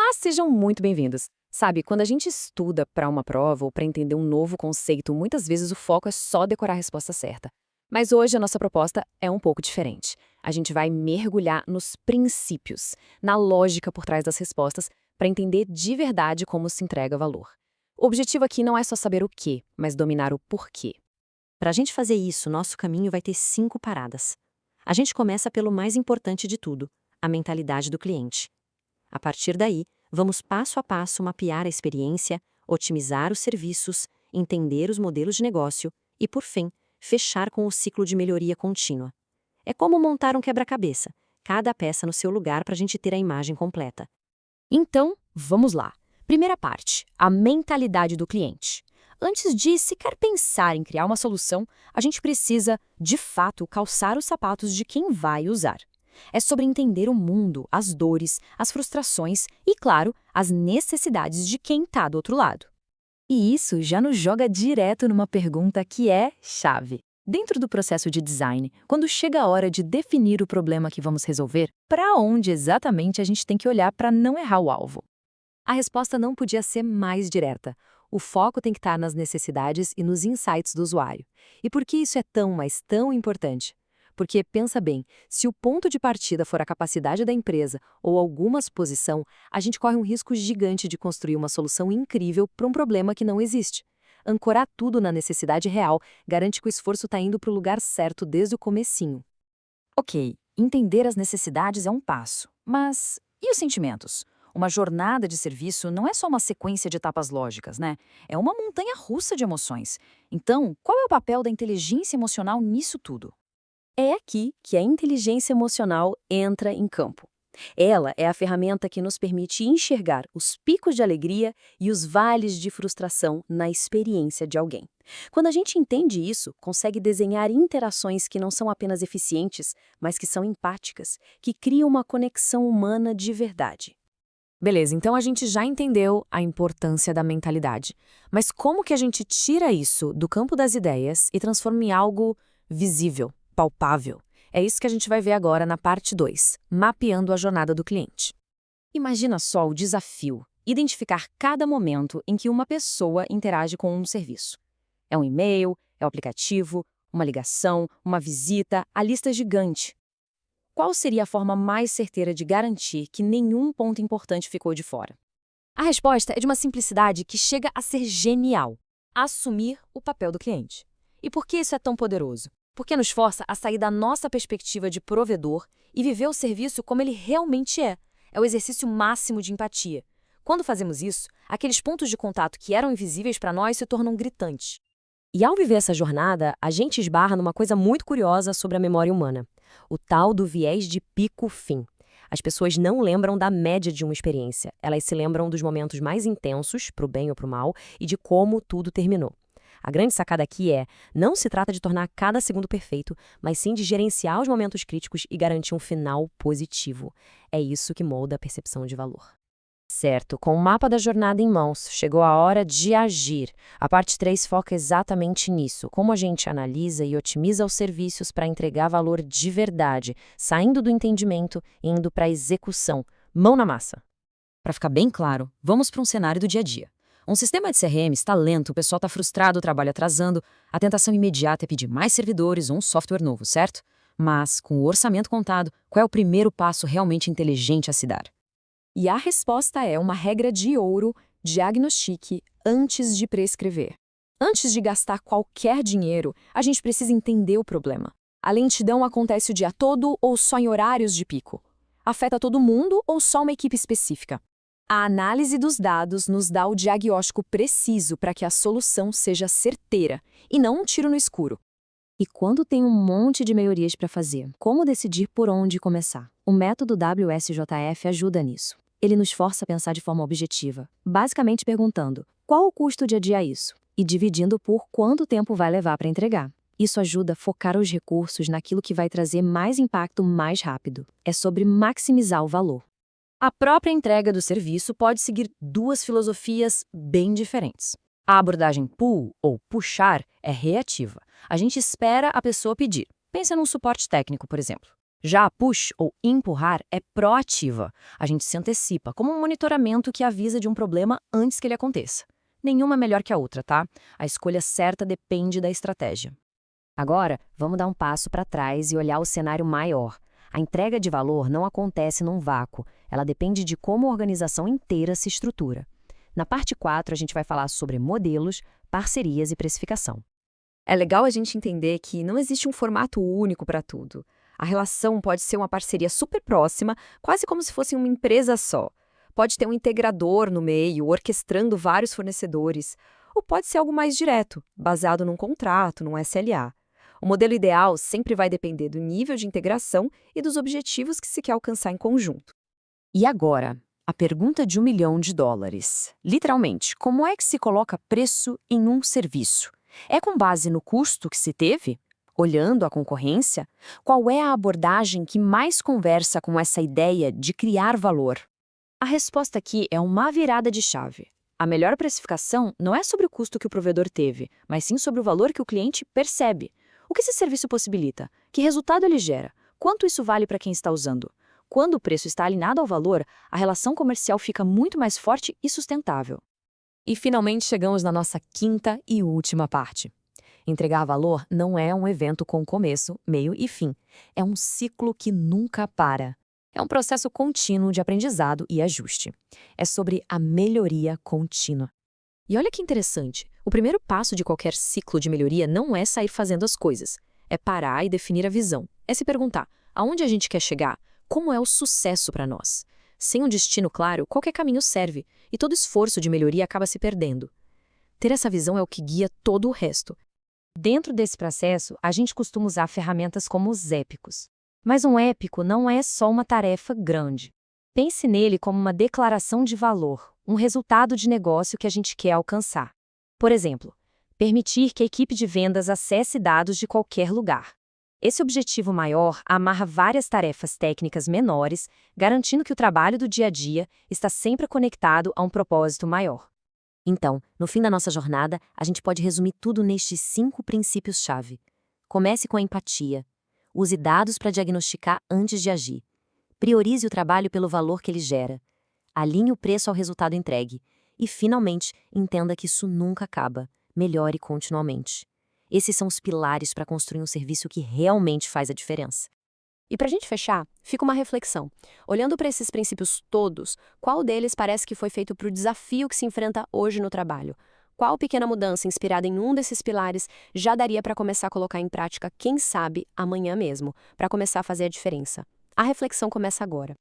Olá, sejam muito bem-vindos. Sabe, quando a gente estuda para uma prova ou para entender um novo conceito, muitas vezes o foco é só decorar a resposta certa. Mas hoje a nossa proposta é um pouco diferente. A gente vai mergulhar nos princípios, na lógica por trás das respostas, para entender de verdade como se entrega valor. O objetivo aqui não é só saber o quê, mas dominar o porquê. Para a gente fazer isso, nosso caminho vai ter 5 paradas. A gente começa pelo mais importante de tudo, a mentalidade do cliente. A partir daí, vamos passo a passo mapear a experiência, otimizar os serviços, entender os modelos de negócio e, por fim, fechar com o ciclo de melhoria contínua. É como montar um quebra-cabeça, cada peça no seu lugar para a gente ter a imagem completa. Então, vamos lá. Primeira parte, a mentalidade do cliente. Antes de sequer pensar em criar uma solução, a gente precisa, de fato, calçar os sapatos de quem vai usar. É sobre entender o mundo, as dores, as frustrações e, claro, as necessidades de quem está do outro lado. E isso já nos joga direto numa pergunta que é chave. Dentro do processo de design, quando chega a hora de definir o problema que vamos resolver, para onde exatamente a gente tem que olhar para não errar o alvo? A resposta não podia ser mais direta. O foco tem que estar nas necessidades e nos insights do usuário. E por que isso é tão, mas tão importante? Porque, pensa bem, se o ponto de partida for a capacidade da empresa ou alguma suposição, a gente corre um risco gigante de construir uma solução incrível para um problema que não existe. Ancorar tudo na necessidade real garante que o esforço está indo para o lugar certo desde o comecinho. Ok, entender as necessidades é um passo, mas e os sentimentos? Uma jornada de serviço não é só uma sequência de etapas lógicas, né? É uma montanha-russa de emoções. Então, qual é o papel da inteligência emocional nisso tudo? É aqui que a inteligência emocional entra em campo. Ela é a ferramenta que nos permite enxergar os picos de alegria e os vales de frustração na experiência de alguém. Quando a gente entende isso, consegue desenhar interações que não são apenas eficientes, mas que são empáticas, que criam uma conexão humana de verdade. Beleza, então a gente já entendeu a importância da mentalidade. Mas como que a gente tira isso do campo das ideias e transforma em algo visível, palpável? É isso que a gente vai ver agora na parte 2, mapeando a jornada do cliente. Imagina só o desafio, identificar cada momento em que uma pessoa interage com um serviço. É um e-mail, é um aplicativo, uma ligação, uma visita, a lista é gigante. Qual seria a forma mais certeira de garantir que nenhum ponto importante ficou de fora? A resposta é de uma simplicidade que chega a ser genial: assumir o papel do cliente. E por que isso é tão poderoso? Porque nos força a sair da nossa perspectiva de provedor e viver o serviço como ele realmente é. É o exercício máximo de empatia. Quando fazemos isso, aqueles pontos de contato que eram invisíveis para nós se tornam gritantes. E ao viver essa jornada, a gente esbarra numa coisa muito curiosa sobre a memória humana: o tal do viés de pico-fim. As pessoas não lembram da média de uma experiência, elas se lembram dos momentos mais intensos, para o bem ou para o mal, e de como tudo terminou. A grande sacada aqui é, não se trata de tornar cada segundo perfeito, mas sim de gerenciar os momentos críticos e garantir um final positivo. É isso que molda a percepção de valor. Certo, com o mapa da jornada em mãos, chegou a hora de agir. A parte 3 foca exatamente nisso, como a gente analisa e otimiza os serviços para entregar valor de verdade, saindo do entendimento e indo para a execução, mão na massa. Para ficar bem claro, vamos para um cenário do dia a dia. Um sistema de CRM está lento, o pessoal está frustrado, o trabalho atrasando, a tentação imediata é pedir mais servidores ou um software novo, certo? Mas, com o orçamento contado, qual é o primeiro passo realmente inteligente a se dar? E a resposta é uma regra de ouro: diagnostique antes de prescrever. Antes de gastar qualquer dinheiro, a gente precisa entender o problema. A lentidão acontece o dia todo ou só em horários de pico? Afeta todo mundo ou só uma equipe específica? A análise dos dados nos dá o diagnóstico preciso para que a solução seja certeira e não um tiro no escuro. E quando tem um monte de melhorias para fazer, como decidir por onde começar? O método WSJF ajuda nisso. Ele nos força a pensar de forma objetiva, basicamente perguntando: qual o custo de adiar isso? E dividindo por quanto tempo vai levar para entregar. Isso ajuda a focar os recursos naquilo que vai trazer mais impacto mais rápido. É sobre maximizar o valor. A própria entrega do serviço pode seguir duas filosofias bem diferentes. A abordagem pull, ou puxar, é reativa. A gente espera a pessoa pedir. Pensa num suporte técnico, por exemplo. Já a push, ou empurrar, é proativa. A gente se antecipa, como um monitoramento que avisa de um problema antes que ele aconteça. Nenhuma é melhor que a outra, tá? A escolha certa depende da estratégia. Agora, vamos dar um passo para trás e olhar o cenário maior. A entrega de valor não acontece num vácuo, ela depende de como a organização inteira se estrutura. Na parte 4, a gente vai falar sobre modelos, parcerias e precificação. É legal a gente entender que não existe um formato único para tudo. A relação pode ser uma parceria super próxima, quase como se fosse uma empresa só. Pode ter um integrador no meio, orquestrando vários fornecedores. Ou pode ser algo mais direto, baseado num contrato, num SLA. O modelo ideal sempre vai depender do nível de integração e dos objetivos que se quer alcançar em conjunto. E agora, a pergunta de $1 milhão. Literalmente, como é que se coloca preço em um serviço? É com base no custo que se teve? Olhando a concorrência? Qual é a abordagem que mais conversa com essa ideia de criar valor? A resposta aqui é uma virada de chave. A melhor precificação não é sobre o custo que o provedor teve, mas sim sobre o valor que o cliente percebe. O que esse serviço possibilita? Que resultado ele gera? Quanto isso vale para quem está usando? Quando o preço está alinhado ao valor, a relação comercial fica muito mais forte e sustentável. E finalmente chegamos na nossa quinta e última parte. Entregar valor não é um evento com começo, meio e fim. É um ciclo que nunca para. É um processo contínuo de aprendizado e ajuste. É sobre a melhoria contínua. E olha que interessante, o primeiro passo de qualquer ciclo de melhoria não é sair fazendo as coisas. É parar e definir a visão. É se perguntar, aonde a gente quer chegar? Como é o sucesso para nós? Sem um destino claro, qualquer caminho serve, e todo esforço de melhoria acaba se perdendo. Ter essa visão é o que guia todo o resto. Dentro desse processo, a gente costuma usar ferramentas como os épicos. Mas um épico não é só uma tarefa grande. Pense nele como uma declaração de valor, um resultado de negócio que a gente quer alcançar. Por exemplo, permitir que a equipe de vendas acesse dados de qualquer lugar. Esse objetivo maior amarra várias tarefas técnicas menores, garantindo que o trabalho do dia a dia está sempre conectado a um propósito maior. Então, no fim da nossa jornada, a gente pode resumir tudo nestes 5 princípios-chave. Comece com a empatia. Use dados para diagnosticar antes de agir. Priorize o trabalho pelo valor que ele gera. Alinhe o preço ao resultado entregue. E, finalmente, entenda que isso nunca acaba. Melhore continuamente. Esses são os pilares para construir um serviço que realmente faz a diferença. E para a gente fechar, fica uma reflexão. Olhando para esses princípios todos, qual deles parece que foi feito para o desafio que se enfrenta hoje no trabalho? Qual pequena mudança inspirada em um desses pilares já daria para começar a colocar em prática, quem sabe, amanhã mesmo, para começar a fazer a diferença? A reflexão começa agora.